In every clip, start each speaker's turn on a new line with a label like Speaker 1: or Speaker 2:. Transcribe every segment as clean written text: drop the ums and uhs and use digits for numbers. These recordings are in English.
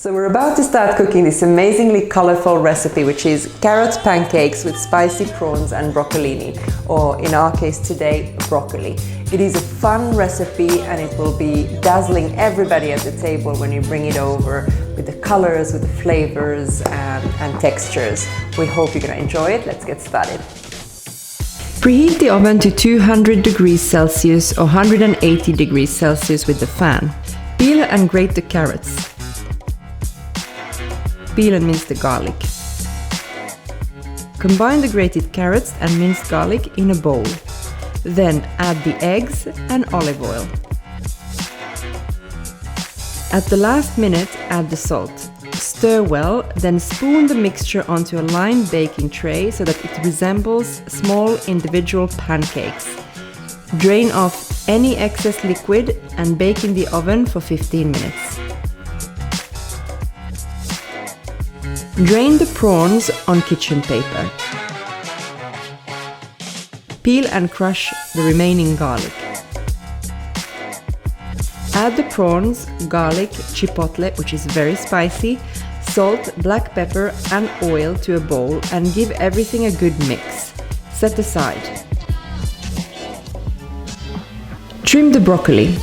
Speaker 1: So we're about to start cooking this amazingly colorful recipe, which is carrot pancakes with spicy prawns and broccolini, or in our case today, broccoli. It is a fun recipe and it will be dazzling everybody at the table when you bring it over with the colors, with the flavors and textures. We hope you're going to enjoy it. Let's get started. Preheat the oven to 200 degrees Celsius or 180 degrees Celsius with the fan. Peel and grate the carrots. Peel and mince the garlic. Combine the grated carrots and minced garlic in a bowl. Then add the eggs and olive oil. At the last minute, add the salt. Stir well, then spoon the mixture onto a lined baking tray so that it resembles small individual pancakes. Drain off any excess liquid and bake in the oven for 15 minutes. Drain the prawns on kitchen paper. Peel and crush the remaining garlic. Add the prawns, garlic, chipotle, which is very spicy, salt, black pepper and oil to a bowl and give everything a good mix. Set aside. Trim the broccoli.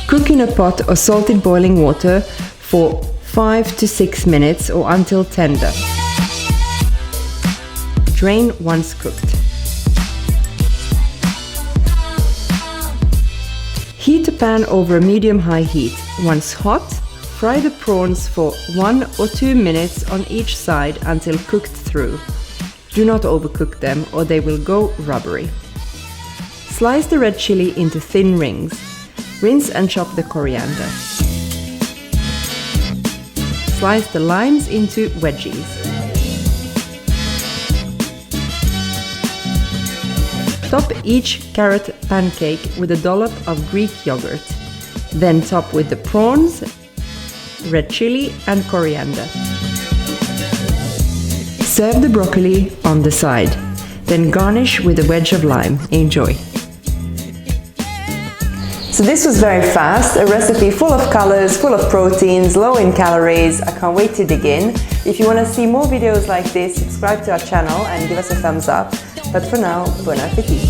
Speaker 1: Cook in a pot of salted boiling water for 5 to 6 minutes or until tender. Drain once cooked. Heat a pan over a medium-high heat. Once hot, fry the prawns for 1 or 2 minutes on each side until cooked through. Do not overcook them or they will go rubbery. Slice the red chilli into thin rings. Rinse and chop the coriander. Slice the limes into wedges. Top each carrot pancake with a dollop of Greek yogurt. Then top with the prawns, red chilli and coriander. Serve the broccoli on the side. Then garnish with a wedge of lime. Enjoy! So this was very fast, a recipe full of colors, full of proteins, low in calories. I can't wait to dig in. If you want to see more videos like this, subscribe to our channel and give us a thumbs up. But for now, bon appétit!